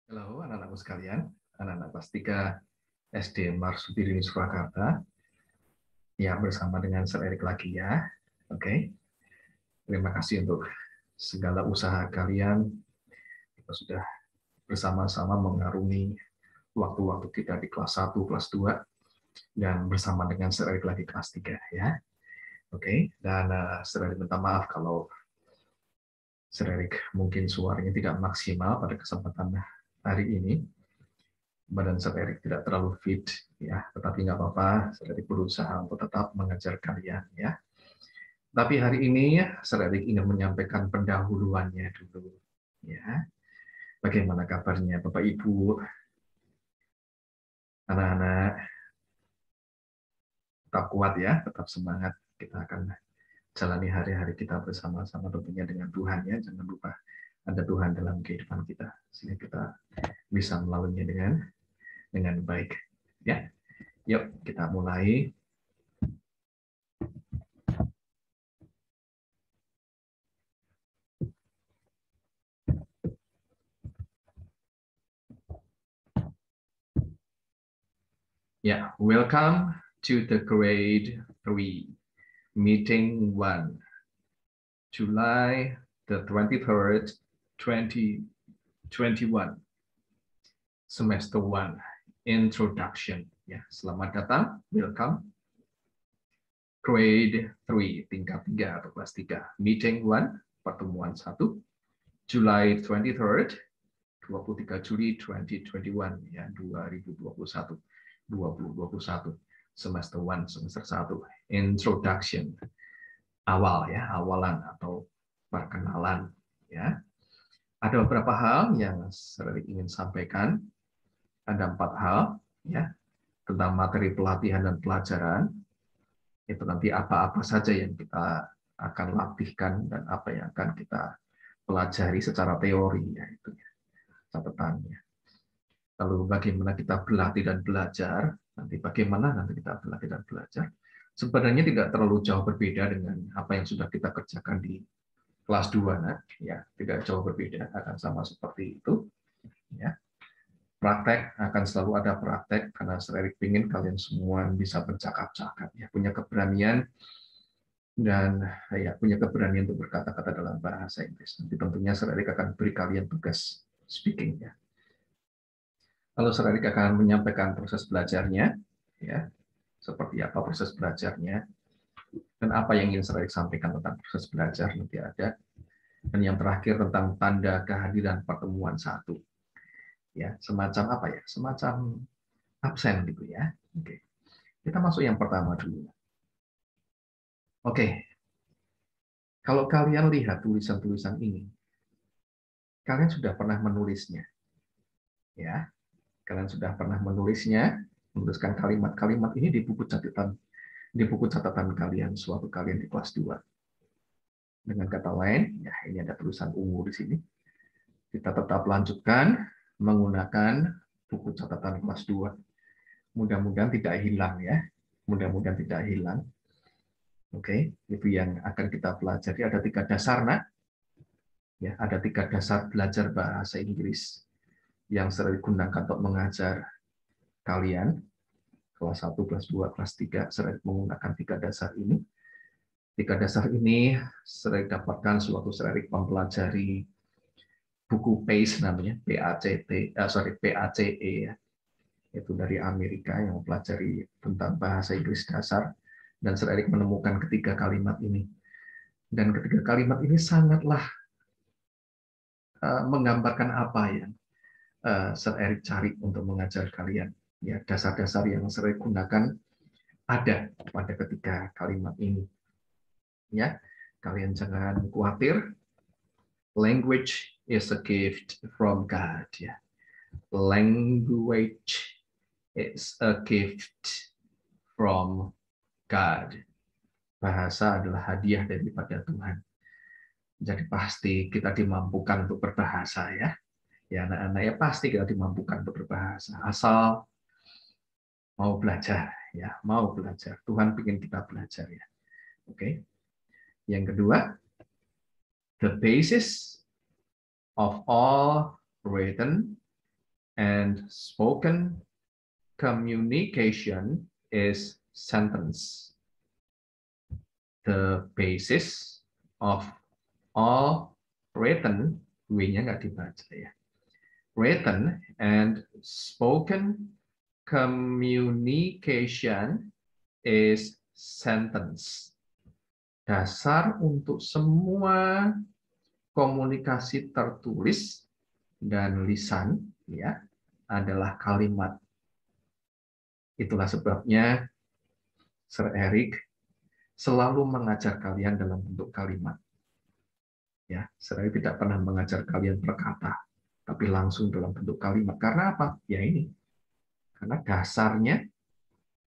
Halo anak-anakku sekalian, anak-anak kelas 3 SD Marsudi Surakarta. Ya, bersama dengan Sir Erik lagi ya. Oke. Terima kasih untuk segala usaha kalian. Kita sudah bersama-sama mengarungi waktu-waktu kita di kelas 1, kelas 2 dan bersama dengan Sir Erik lagi kelas 3 ya. Oke, dan Sir Erik minta maaf kalau Sir Erik mungkin suaranya tidak maksimal pada kesempatan hari ini. Badan Sir Erik tidak terlalu fit, ya, tetapi nggak apa-apa. Sir Erik berusaha untuk tetap mengajar kalian, ya. Tapi hari ini Sir Erik ingin menyampaikan pendahuluannya dulu, ya. Bagaimana kabarnya Bapak Ibu, anak-anak? Tetap kuat ya, tetap semangat. Kita akan jalani hari-hari kita bersama-sama tentunya dengan Tuhan ya. Jangan lupa ada Tuhan dalam kehidupan kita, sehingga kita bisa melaluinya dengan baik, ya. Yuk kita mulai. Yeah, welcome to the grade 3 meeting 1, July the 23rd, 2021, semester 1, introduction. Ya, selamat datang, welcome. Grade 3, tingkat 3 atau kelas 3, meeting 1, pertemuan 1, July 23rd, 23 Juli 2021, ya, 2021. 2021, semester 1, semester 1, introduction, awal ya, awalan atau perkenalan ya. Ada beberapa hal yang saya ingin sampaikan. Ada 4 hal ya tentang materi pelatihan dan pelajaran. Itu nanti apa-apa saja yang kita akan latihkan dan apa yang akan kita pelajari secara teori ya, itu ya, catatannya. Lalu bagaimana kita berlatih dan belajar, nanti bagaimana nanti kita berlatih dan belajar, sebenarnya tidak terlalu jauh berbeda dengan apa yang sudah kita kerjakan di kelas 2, nah, ya, tidak jauh berbeda, akan sama seperti itu. Ya. Praktek akan selalu ada praktek, karena Sir Erik ingin kalian semua bisa bercakap-cakap, ya, punya keberanian dan ya punya keberanian untuk berkata-kata dalam bahasa Inggris. Nanti tentunya Sir Erik akan beri kalian tugas speaking ya. Lalu Sir Erik akan menyampaikan proses belajarnya, ya, seperti apa proses belajarnya, dan apa yang ingin Sir Erik sampaikan tentang proses belajar nanti ada. Dan yang terakhir tentang tanda kehadiran pertemuan 1. Ya, semacam apa ya? Semacam absen gitu ya. Oke. Kita masuk yang pertama dulu. Oke. Kalau kalian lihat tulisan-tulisan ini, kalian sudah pernah menulisnya. Ya. Kalian sudah pernah menuliskan kalimat-kalimat ini di buku catatan kalian suatu kalian di kelas 2. Dengan kata lain, ya ini ada tulisan ungu di sini. Kita tetap lanjutkan menggunakan buku catatan kelas 2. Mudah-mudahan tidak hilang ya. Mudah-mudahan tidak hilang. Oke, itu yang akan kita pelajari. Ada 3 dasar, nak. Ya, ada 3 dasar belajar bahasa Inggris yang sering digunakan untuk mengajar kalian kelas 1, kelas 2, kelas 3 sering menggunakan 3 dasar ini. 3 dasar ini sering dapatkan suatu sering mempelajari buku PACE namanya, PACE ya. Itu dari Amerika yang mempelajari tentang bahasa Inggris dasar, dan Sir Erik menemukan ketiga kalimat ini. Dan ketiga kalimat ini sangatlah menggambarkan apa yang Sir Erik cari untuk mengajar kalian. Ya, dasar-dasar yang Sir Erik gunakan ada pada ketiga kalimat ini. Ya, kalian jangan khawatir. Language is a gift from God. Ya, language is a gift from God. Bahasa adalah hadiah daripada Tuhan. Jadi pasti kita dimampukan untuk berbahasa ya. Ya anak-anak ya pasti kita dimampukan untuk berbahasa. Asal mau belajar ya, mau belajar. Tuhan ingin kita belajar ya. Oke. Yang kedua, the basis of all written and spoken communication is sentence. The basis of all written, W-nya nggak dibaca ya. Written and spoken communication is sentence. Dasar untuk semua komunikasi tertulis dan lisan ya adalah kalimat. Itulah sebabnya Sir Eric selalu mengajar kalian dalam bentuk kalimat. Ya, Sir Eric tidak pernah mengajar kalian per kata, tapi langsung dalam bentuk kalimat. Karena apa? Ya ini. Karena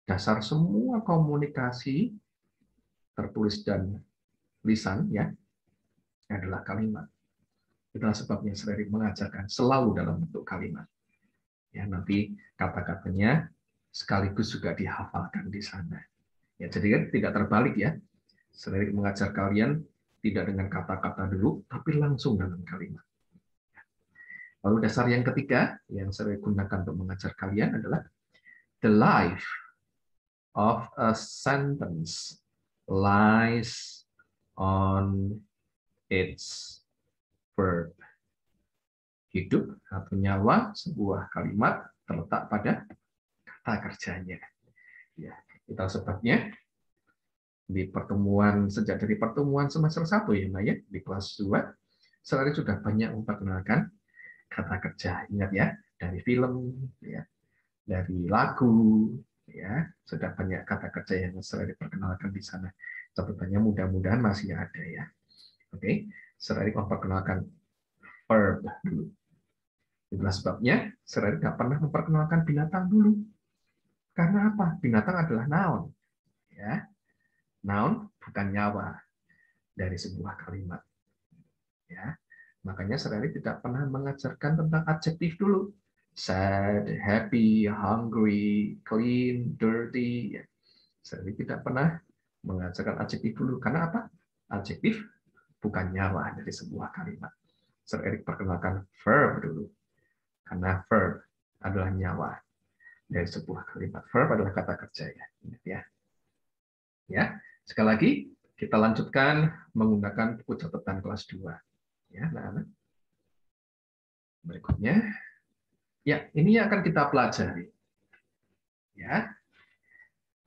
dasar semua komunikasi tertulis dan lisan ya adalah kalimat. Itulah sebabnya Sir Eric mengajarkan selalu dalam bentuk kalimat. Ya, nanti kata-katanya sekaligus juga dihafalkan di sana. Ya, jadi kan tidak terbalik ya. Sir Eric mengajar kalian tidak dengan kata-kata dulu, tapi langsung dalam kalimat. Lalu dasar yang ketiga yang saya gunakan untuk mengajar kalian adalah the life of a sentence lies on its verb. Hidup atau nyawa sebuah kalimat terletak pada kata kerjanya. Ya, itu sebabnya sejak dari pertemuan semester 1 ya, Nah ya, di kelas 2, Sir Eric sudah banyak memperkenalkan kata kerja. Ingat ya, dari film, ya, dari lagu, ya, sudah banyak kata kerja yang Sir Eric perkenalkan di sana. Catatannya mudah-mudahan masih ada ya. Oke, Sir Eric memperkenalkan verb dulu. Itulah sebabnya Sir Eric nggak pernah memperkenalkan binatang dulu. Karena apa? Binatang adalah noun. Ya. Noun bukan nyawa dari sebuah kalimat. Ya. Makanya Sir Eric tidak pernah mengajarkan tentang adjektif dulu. Sad, happy, hungry, clean, dirty. Sir Eric tidak pernah mengajarkan adjektif dulu. Karena apa? Adjektif bukan nyawa dari sebuah kalimat. Sir Eric perkenalkan verb dulu. Karena verb adalah nyawa dari sebuah kalimat. Verb adalah kata kerja ya. Ingat ya. Ya, sekali lagi kita lanjutkan menggunakan buku catatan kelas 2. Ya, anak-anak. Berikutnya, ya ini yang akan kita pelajari. Ya,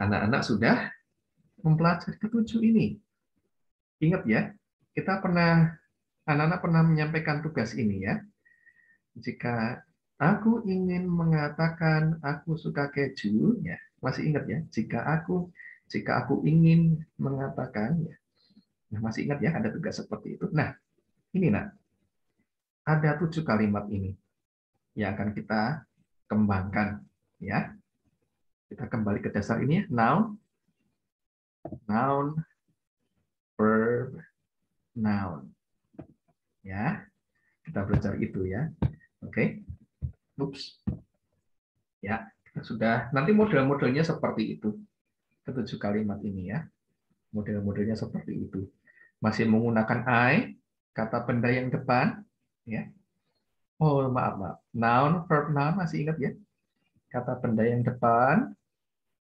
anak-anak sudah mempelajari ketujuh ini. Ingat ya, anak-anak pernah menyampaikan tugas ini ya. Jika aku ingin mengatakan aku suka keju, ya masih ingat ya. Jika aku ingin mengatakan, ya, nah masih ingat ya ada tugas seperti itu. Nah, ini ada 7 kalimat ini yang akan kita kembangkan, ya. Kita kembali ke dasar ini ya, noun, verb, noun. Ya, kita belajar itu ya. Oke. Oops. Ya, kita sudah. Nanti model-modelnya seperti itu. Ketujuh kalimat ini ya. Model-modelnya seperti itu. Masih menggunakan I, kata benda yang depan, ya. Oh, maaf. Noun, verb, noun masih ingat ya? Kata benda yang depan,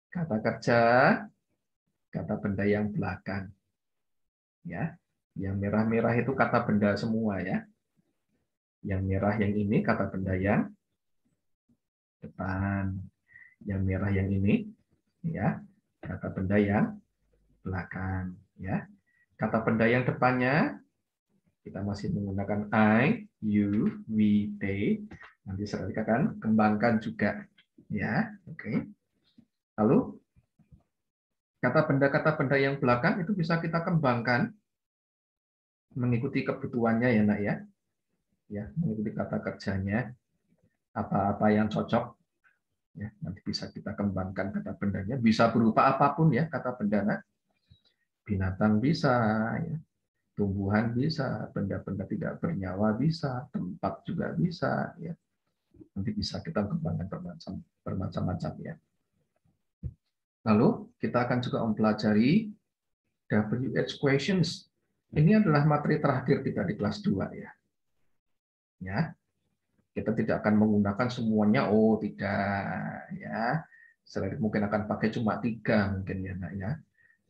kata kerja, kata benda yang belakang. Ya. Yang merah-merah itu kata benda semua ya. Yang merah yang ini kata benda yang depan. Yang merah yang ini ya, kata benda yang belakang ya. Kata benda yang depannya kita masih menggunakan I, you, we, they. Nanti saya akan kembangkan juga ya. Oke. Lalu kata benda yang belakang itu bisa kita kembangkan mengikuti kebutuhannya ya, Nak ya. Ya, mengikuti kata kerjanya, apa-apa yang cocok ya, nanti bisa kita kembangkan kata bendanya, bisa berupa apapun ya kata benda, Nak. Binatang bisa ya, tumbuhan bisa, benda-benda tidak bernyawa bisa, tempat juga bisa ya. Nanti bisa kita kembangkan bermacam-macam ya. Lalu kita akan juga mempelajari WH questions. Ini adalah materi terakhir kita di kelas 2 ya. Ya. Kita tidak akan menggunakan semuanya, oh tidak ya. Selain mungkin akan pakai cuma 3 mungkin ya, Nak, ya.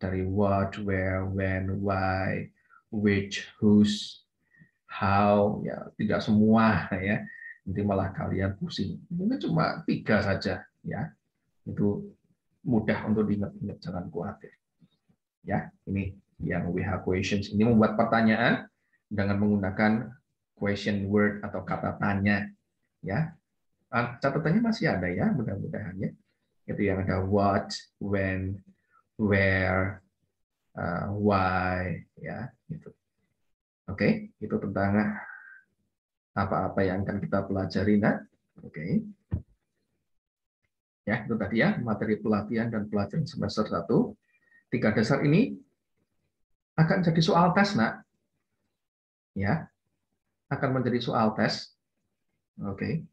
Dari what, where, when, why, which, whose, how, ya tidak semua ya. Nanti malah kalian pusing. Mungkin cuma 3 saja ya. Itu mudah untuk diingat-ingat, jangan khawatir. Ya, ini yang we have questions. Ini membuat pertanyaan dengan menggunakan question word atau kata tanya. Ya, catatannya masih ada ya, mudah-mudahan ya. Itu yang ada what, when, where, why, ya. Gitu. Oke, itu tentang apa-apa yang akan kita pelajari, Nak. Oke. Ya, itu tadi ya materi pelatihan dan pelajaran semester 1. 3 dasar ini akan jadi soal tes, Nak. Ya, akan menjadi soal tes. Oke.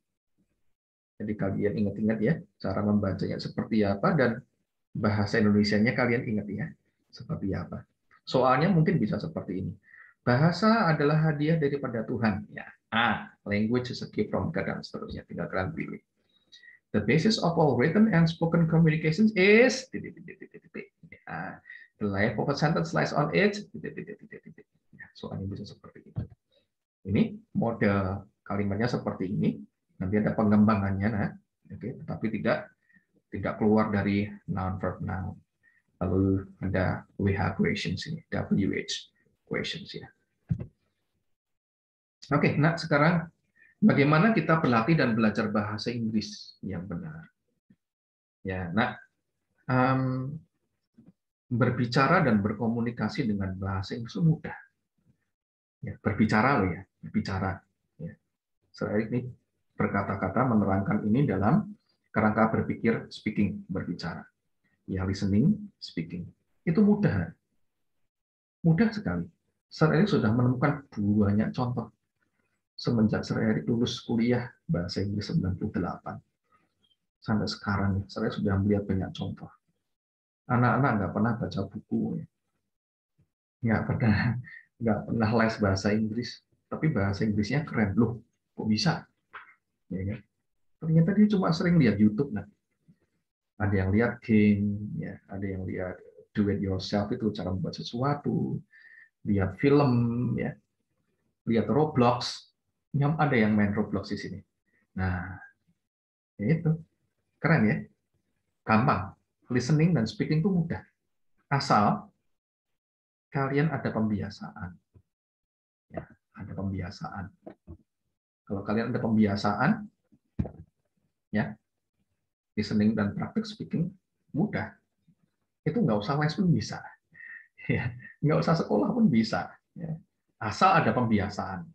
Jadi kalian ingat-ingat ya, cara membacanya seperti apa dan bahasa Indonesianya kalian ingat ya, seperti apa. Soalnya mungkin bisa seperti ini. Bahasa adalah hadiah daripada Tuhan. Ya. Language is a gift from God dan seterusnya. Tinggal kalian pilih. The basis of all written and spoken communications is the life of a sentence lies on it. Soalnya bisa seperti itu. Ini model kalimatnya seperti ini. Nanti ada pengembangannya, nah, oke, tetapi tidak keluar dari noun verb noun. Lalu ada WH questions ini, WH questions ya. Oke, nah sekarang bagaimana kita berlatih dan belajar bahasa Inggris yang benar? Ya, nah, berbicara dan berkomunikasi dengan bahasa Inggris mudah. Ya, berbicara loh ya, berbicara. Ya. Saya ini berkata-kata menerangkan ini dalam kerangka berpikir, speaking, berbicara. Ya, listening, speaking. Itu mudah. Mudah sekali. Sir Erik sudah menemukan banyak contoh. Semenjak Sir Erik lulus kuliah bahasa Inggris 98. Sampai sekarang, saya sudah melihat banyak contoh. Anak-anak nggak pernah baca buku. Nggak pernah les bahasa Inggris. Tapi bahasa Inggrisnya keren. Loh, kok bisa? Ya, kan? Ternyata dia cuma sering lihat YouTube. Nah. Ada yang lihat game, ya, ada yang lihat do it yourself itu cara membuat sesuatu, lihat film, ya, lihat Roblox, ada yang main Roblox di sini. Nah, itu keren ya, gampang. Listening dan speaking itu mudah, asal kalian ada pembiasaan. Ya, ada pembiasaan. Kalau kalian ada pembiasaan, ya, listening dan praktik speaking mudah. Itu nggak usah les pun bisa. Ya, nggak usah sekolah pun bisa. Ya. Asal ada pembiasaan,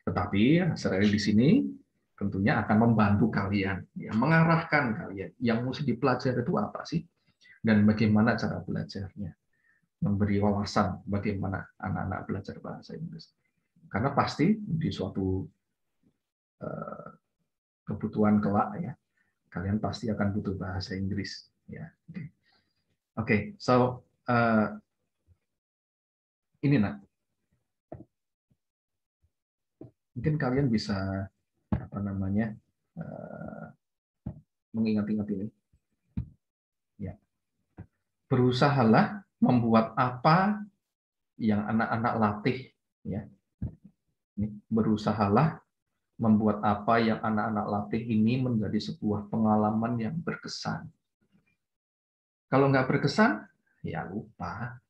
Tetapi sering di sini tentunya akan membantu kalian, ya, mengarahkan kalian. Yang mesti dipelajari itu apa sih? Dan bagaimana cara belajarnya? Memberi wawasan bagaimana anak-anak belajar bahasa Inggris. Karena pasti di suatu kebutuhan kelak ya, kalian pasti akan butuh bahasa Inggris. Ya. Oke, so ini nak, mungkin kalian bisa mengingat-ingat ini. Ya. Berusahalah membuat apa yang anak-anak latih. Ya. Berusahalah membuat apa yang anak-anak latih ini menjadi sebuah pengalaman yang berkesan. Kalau nggak berkesan, ya lupa.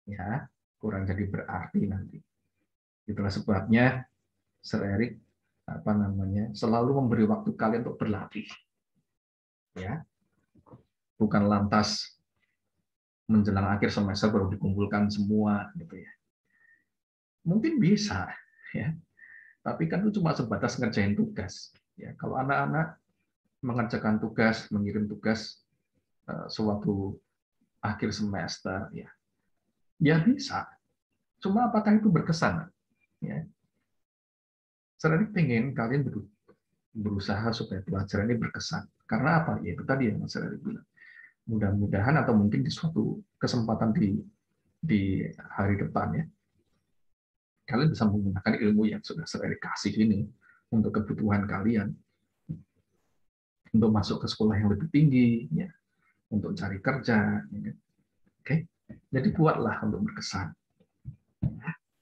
Ya, kurang jadi berarti nanti. Itulah sebabnya Sir Erik selalu memberi waktu kalian untuk berlatih. Ya. Bukan lantas menjelang akhir semester baru dikumpulkan semua gitu ya. Mungkin bisa ya. Tapi kan itu cuma sebatas ngerjain tugas. Ya, kalau anak-anak mengerjakan tugas, mengirim tugas sewaktu akhir semester ya. Ya bisa. Cuma apakah itu berkesan? Ya. Saya pengen kalian berusaha supaya pelajaran ini berkesan. Karena apa? Ya itu tadi yang Mas Erik bilang. Mudah-mudahan atau mungkin di suatu kesempatan di hari depan ya, kalian bisa menggunakan ilmu yang sudah saya kasih ini untuk kebutuhan kalian, untuk masuk ke sekolah yang lebih tinggi, ya, untuk cari kerja. Ya. Oke, jadi buatlah untuk berkesan.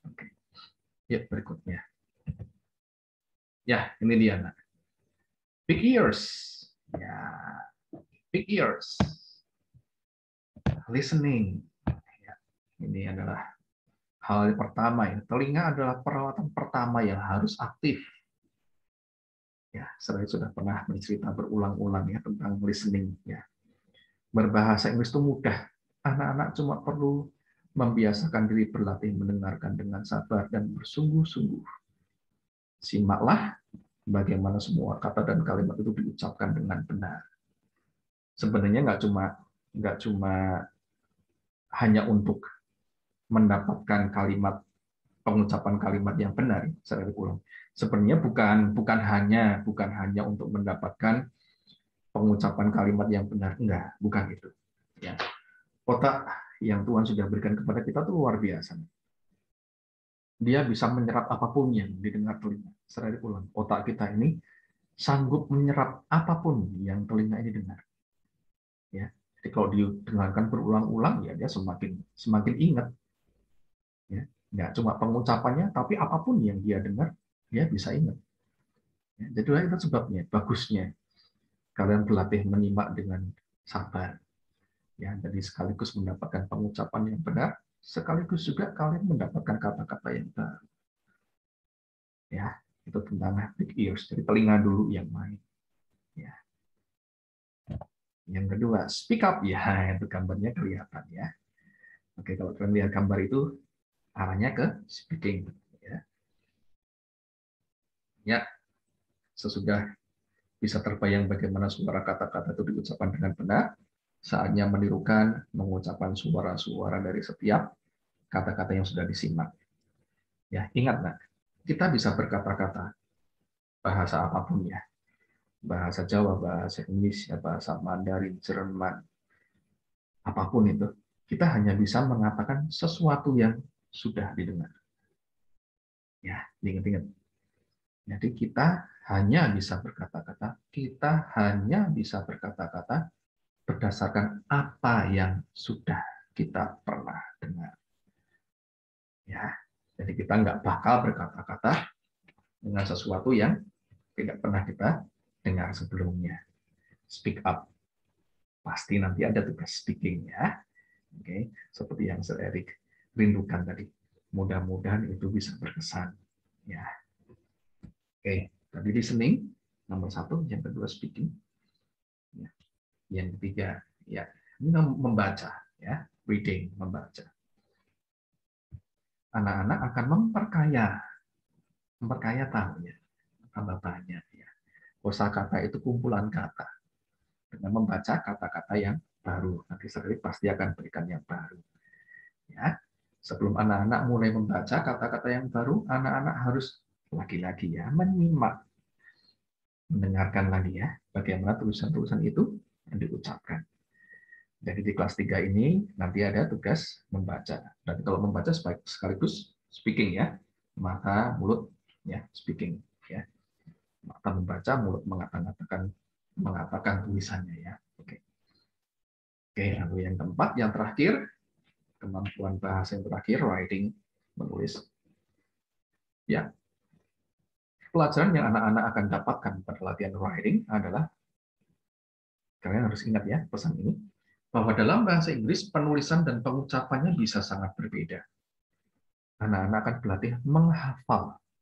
Oke, ya berikutnya. Ya, ini dia, nak. Big ears. Ya, big ears. Listening. Ya, ini adalah hal pertama ya. Telinga adalah peralatan pertama yang harus aktif. Ya, saya sudah pernah bercerita berulang-ulang ya tentang listening. Ya, berbahasa Inggris itu mudah. Anak-anak cuma perlu membiasakan diri berlatih mendengarkan dengan sabar dan bersungguh-sungguh. Simaklah bagaimana semua kata dan kalimat itu diucapkan dengan benar. Sebenarnya nggak cuma hanya untuk mendapatkan pengucapan kalimat yang benar. Saya ulang. Sebenarnya bukan hanya untuk mendapatkan pengucapan kalimat yang benar, enggak, bukan itu. Ya. Otak yang Tuhan sudah berikan kepada kita itu luar biasa. Dia bisa menyerap apapun yang didengar telinga. Saya ulang. Otak kita ini sanggup menyerap apapun yang telinga ini dengar. Ya. Jadi kalau didengarkan berulang-ulang, ya dia semakin ingat. Ya. Nggak cuma pengucapannya, tapi apapun yang dia dengar, dia bisa ingat. Ya. Jadi itu sebabnya, bagusnya kalian berlatih menyimak dengan sabar. Ya, jadi sekaligus mendapatkan pengucapan yang benar, sekaligus juga kalian mendapatkan kata-kata yang baru. Ya, itu tentang big ears, jadi telinga dulu yang main. Ya. Yang kedua, speak up. Ya, itu gambarnya kelihatan ya. Oke, kalau kalian lihat gambar itu arahnya ke speaking. Ya, ya, sesudah bisa terbayang bagaimana suara kata-kata itu diucapkan dengan benar, saatnya menirukan mengucapkan suara-suara dari setiap kata-kata yang sudah disimak. Ya, ingat, nak, kita bisa berkata-kata bahasa apapun ya, bahasa Jawa, bahasa Indonesia, bahasa Mandarin, Jerman, apapun itu, kita hanya bisa mengatakan sesuatu yang sudah didengar. Ya, ingat-ingat. Jadi kita hanya bisa berkata-kata berdasarkan apa yang sudah kita pernah dengar. Ya, jadi kita nggak bakal berkata-kata dengan sesuatu yang tidak pernah kita dengar sebelumnya. Speak up. Pasti nanti ada tugas speaking ya. Oke, seperti yang Sir Eric rindukan tadi. Mudah-mudahan itu bisa berkesan. Ya. Oke, tadi listening nomor 1, yang kedua speaking. Ya. Yang ketiga, ya, ini membaca, ya, reading, membaca. Anak-anak akan memperkaya tahunya, tambah banyak. Ya. Kosakata itu kumpulan kata. Dengan membaca kata-kata yang baru, nanti Sir Eric pasti akan berikan yang baru. Ya, sebelum anak-anak mulai membaca kata-kata yang baru, anak-anak harus lagi-lagi ya menyimak, mendengarkan lagi ya bagaimana tulisan-tulisan itu yang diucapkan. Jadi di kelas 3 ini nanti ada tugas membaca. Dan kalau membaca sekaligus speaking ya, mata mulut ya speaking ya. Mata membaca, mulut mengatakan tulisannya ya. Oke. Oke, lalu yang keempat, yang terakhir, kemampuan bahasa yang terakhir, writing, menulis. Ya, pelajaran yang anak-anak akan dapatkan pada latihan writing adalah, kalian harus ingat ya pesan ini, bahwa dalam bahasa Inggris penulisan dan pengucapannya bisa sangat berbeda. Anak-anak akan berlatih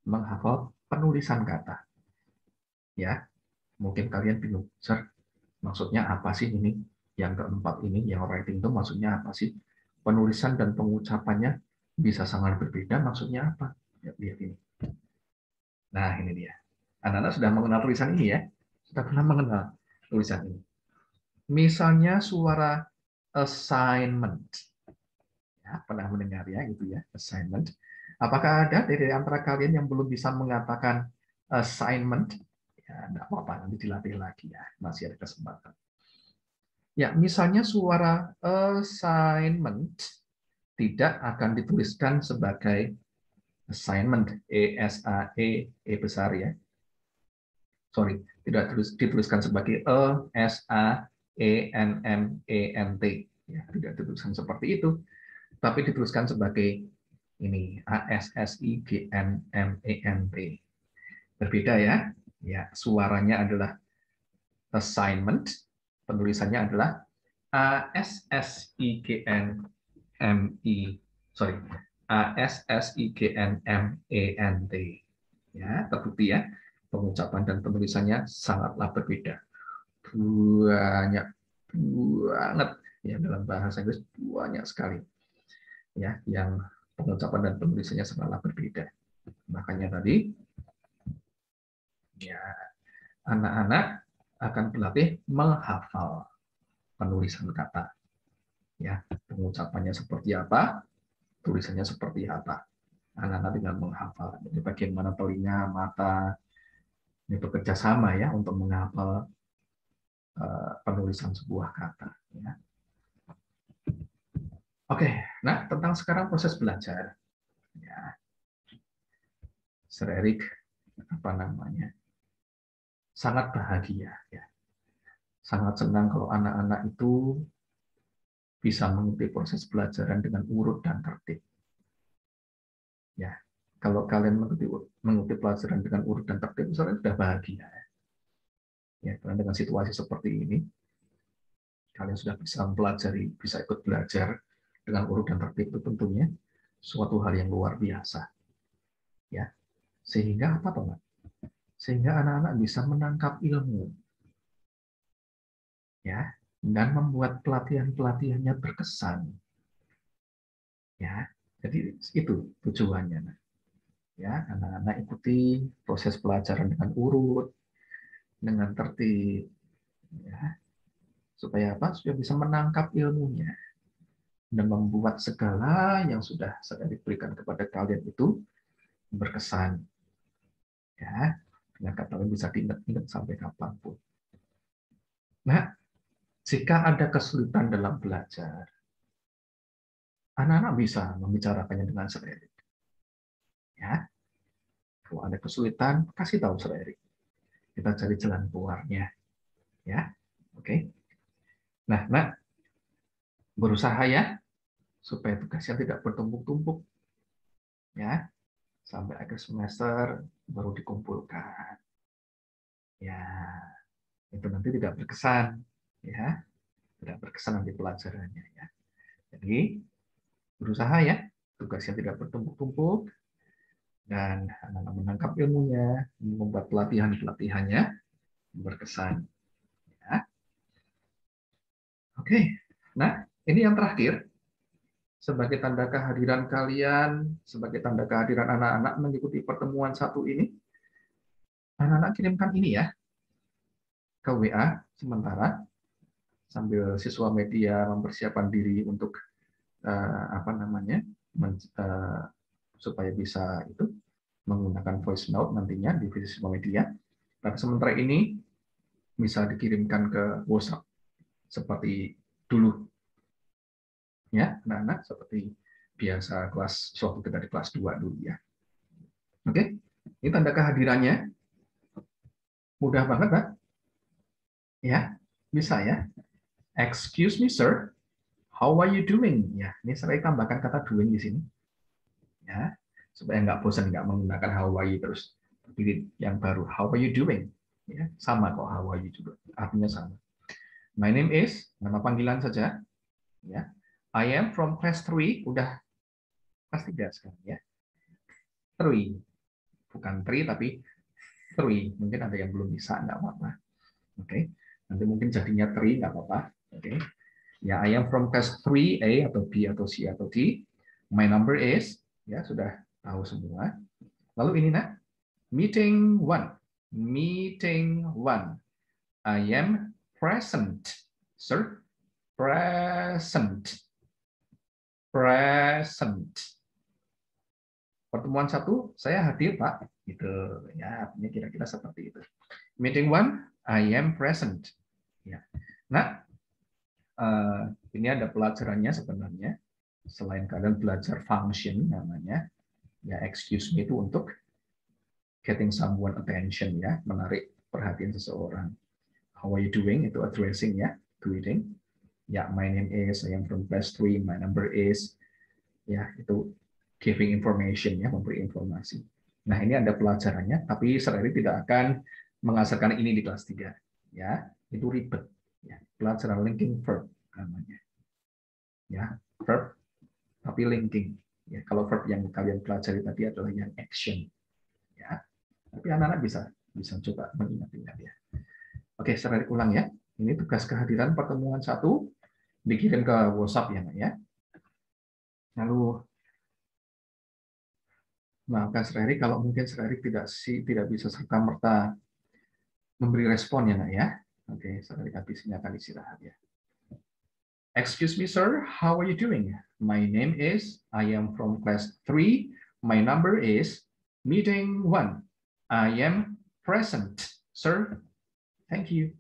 menghafal penulisan kata. Ya, mungkin kalian bingung, Sir, maksudnya apa sih ini? Yang keempat ini, yang writing itu maksudnya apa sih? Penulisan dan pengucapannya bisa sangat berbeda, maksudnya apa? Ya, lihat ini. Nah, ini dia. Anak-anak sudah mengenal tulisan ini ya? Sudah pernah mengenal tulisan ini. Misalnya suara assignment. Ya, pernah mendengar ya, gitu ya, assignment. Apakah ada dari antara kalian yang belum bisa mengatakan assignment? Ya, enggak apa-apa, nanti dilatih lagi ya, masih ada kesempatan. Ya, misalnya suara assignment tidak akan dituliskan sebagai Assignment, E besar ya. Sorry, tidak dituliskan sebagai Assignment, ya, tidak dituliskan seperti itu, tapi dituliskan sebagai ini Assignment. Berbeda ya. Ya, suaranya adalah assignment, penulisannya adalah Assignment. Ya, terbukti ya, pengucapan dan penulisannya sangatlah berbeda. Banyak banget ya, dalam bahasa Inggris banyak sekali ya yang pengucapan dan penulisannya sangatlah berbeda. Makanya tadi ya, anak-anak akan berlatih menghafal penulisan kata. Ya, pengucapannya seperti apa, tulisannya seperti apa. Anak-anak tinggal menghafal. Jadi bagian mana telinga, mata, ini bekerja sama ya untuk menghafal penulisan sebuah kata. Ya. Oke, nah tentang sekarang proses belajar. Ya. Sir Erik apa namanya? Sangat bahagia ya. Sangat senang kalau anak-anak itu bisa mengikuti proses pelajaran dengan urut dan tertib. Ya, kalau kalian mengikuti pelajaran dengan urut dan tertib, misalnya sudah bahagia. Ya, karena dengan situasi seperti ini, kalian sudah bisa mempelajari, bisa ikut belajar dengan urut dan tertib, itu tentunya suatu hal yang luar biasa. Ya, sehingga apa teman? Sehingga anak-anak bisa menangkap ilmu, ya, dan membuat pelatihan-pelatihannya berkesan. Ya, jadi itu tujuannya. Ya, anak-anak ikuti proses pelajaran dengan urut, dengan tertib, ya, supaya apa? Supaya bisa menangkap ilmunya dan membuat segala yang sudah saya berikan kepada kalian itu berkesan, ya, dengan kata lain bisa diingat-ingat sampai kapanpun. Nah, jika ada kesulitan dalam belajar, anak-anak bisa membicarakannya dengan Sir Erik. Ya, kalau ada kesulitan, kasih tahu Sir Erik. Kita cari jalan keluarnya, ya, oke. Nah, berusaha ya supaya tugasnya tidak bertumpuk-tumpuk, ya, sampai akhir semester baru dikumpulkan. Ya, itu nanti tidak berkesan, ya, tidak berkesan nanti pelajarannya, ya. Jadi berusaha ya tugasnya tidak bertumpuk-tumpuk dan anak-anak menangkap ilmunya, membuat pelatihannya berkesan. Ya. Oke, nah ini yang terakhir. Sebagai tanda kehadiran kalian, sebagai tanda kehadiran anak-anak mengikuti pertemuan satu ini, anak-anak kirimkan ini ya ke WA sementara sambil siswa media mempersiapkan diri untuk apa namanya supaya bisa itu menggunakan voice note nantinya di siswa media. Tapi sementara ini bisa dikirimkan ke WhatsApp seperti dulu ya anak-anak, seperti biasa kelas waktu kita di kelas 2 dulu ya. Oke, ini tanda kehadirannya. Mudah banget, Pak. Ya, bisa ya. Excuse me, sir. How are you doing? Ya, ini saya tambahkan kata doing di sini. Ya, supaya nggak bosan, nggak menggunakan how are you terus. Pilih yang baru. How are you doing? Ya, sama kok how are you juga. Artinya sama. My name is, nama panggilan saja. Ya, I am from class 3. Udah kelas 3 sekarang ya. 3. Bukan 3 tapi 3. Mungkin ada yang belum bisa, nggak apa-apa. Oke. Nanti mungkin jadinya 3, nggak apa-apa. Oke. Ya, I am from class 3A atau B atau C atau D. My number is, ya sudah tahu semua. Lalu ini nak, meeting 1. Meeting 1. I am present. Sir, present. Present. Pertemuan 1, saya hadir, Pak. Gitu. Ya, artinya kira-kira seperti itu. Meeting 1, I am present. Ya. Nah, ini ada pelajarannya sebenarnya. Selain kalian belajar function namanya, Ya, excuse me itu untuk getting someone attention ya, menarik perhatian seseorang. How are you doing? Itu addressing ya, greeting. Ya, my name is, I am from class 3, my number is. Ya, itu giving information ya, memberi informasi. Nah, ini ada pelajarannya, tapi Sri tidak akan mengajarkan ini di kelas 3. Ya, itu ribet. Ya, pelajaran linking verb namanya. Ya, verb tapi linking. Ya, kalau verb yang kalian pelajari tadi adalah yang action. Ya, tapi anak-anak bisa coba mengingat-ingat ya. Oke, saya ulang ya. Ini tugas kehadiran pertemuan 1 dikirim ke WhatsApp ya, Nak ya. Lalu maafkan Sri kalau mungkin Sri tidak bisa serta merta memberi respon ya, Nak ya. Oke, Sri habis ini akan istirahat ya. Excuse me, sir. How are you doing? My name is. I am from class 3. My number is meeting 1. I am present, sir. Thank you.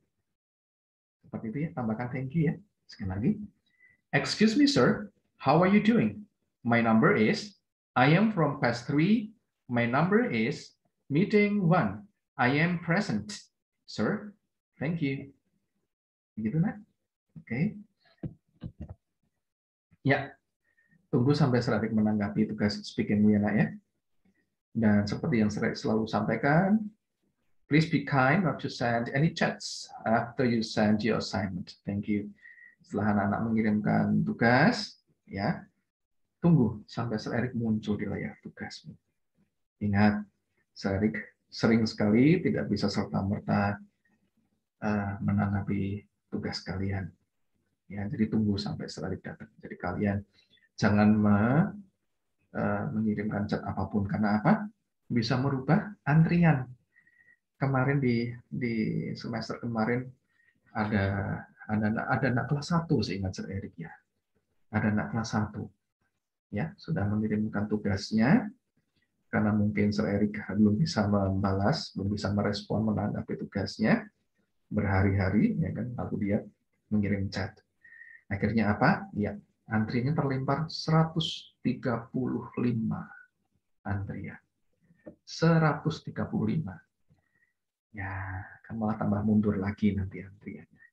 Seperti itu ya, tambahkan thank you ya. Sekali lagi. Excuse me, sir. How are you doing? My number is. I am from class 3. My number is meeting 1. I am present, sir. Thank you. Begitu, Nak? Oke. Ya, tunggu sampai Seradik menanggapi tugas speakingmu ya, Nak ya. Dan seperti yang Seradik selalu sampaikan, please be kind not to send any chats after you send your assignment. Thank you. Setelah anak-anak mengirimkan tugas, ya, tunggu sampai Seradik muncul di layar tugasmu. Ingat, Seradik sering sekali tidak bisa serta-merta menanggapi tugas kalian. Ya, jadi tunggu sampai Seradik datang. Jadi kalian jangan mengirimkan chat apapun karena apa? Bisa merubah antrian. Kemarin di semester kemarin ada anak kelas 1 seingat Sir Erik ya. Ada anak kelas 1 ya, sudah mengirimkan tugasnya karena mungkin Sir Erik belum bisa membalas, belum bisa merespon menanggapi tugasnya berhari-hari ya kan, lalu dia mengirim chat. Akhirnya apa? Ya, antrinya terlempar 135 antrian. 135. Ya, kan malah tambah mundur lagi nanti antriannya.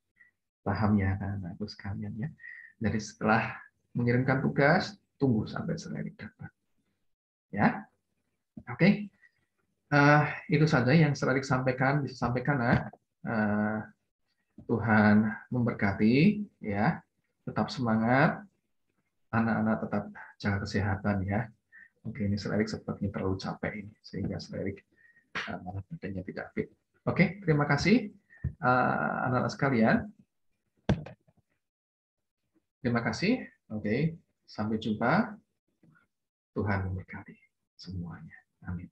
Paham ya anak-anakku sekalian ya. Jadi setelah mengirimkan tugas, tunggu sampai Sri dapat. Ya, oke. Itu saja yang Sri sampaikan, bisa sampaikan ya. Tuhan memberkati ya. Tetap semangat, anak-anak tetap jaga kesehatan ya. Oke, ini Sri sepertinya terlalu capek ini sehingga Sri malah badannya tidak fit. Oke, terima kasih anak-anak sekalian. Terima kasih. Oke, sampai jumpa. Tuhan memberkati semuanya. Amin.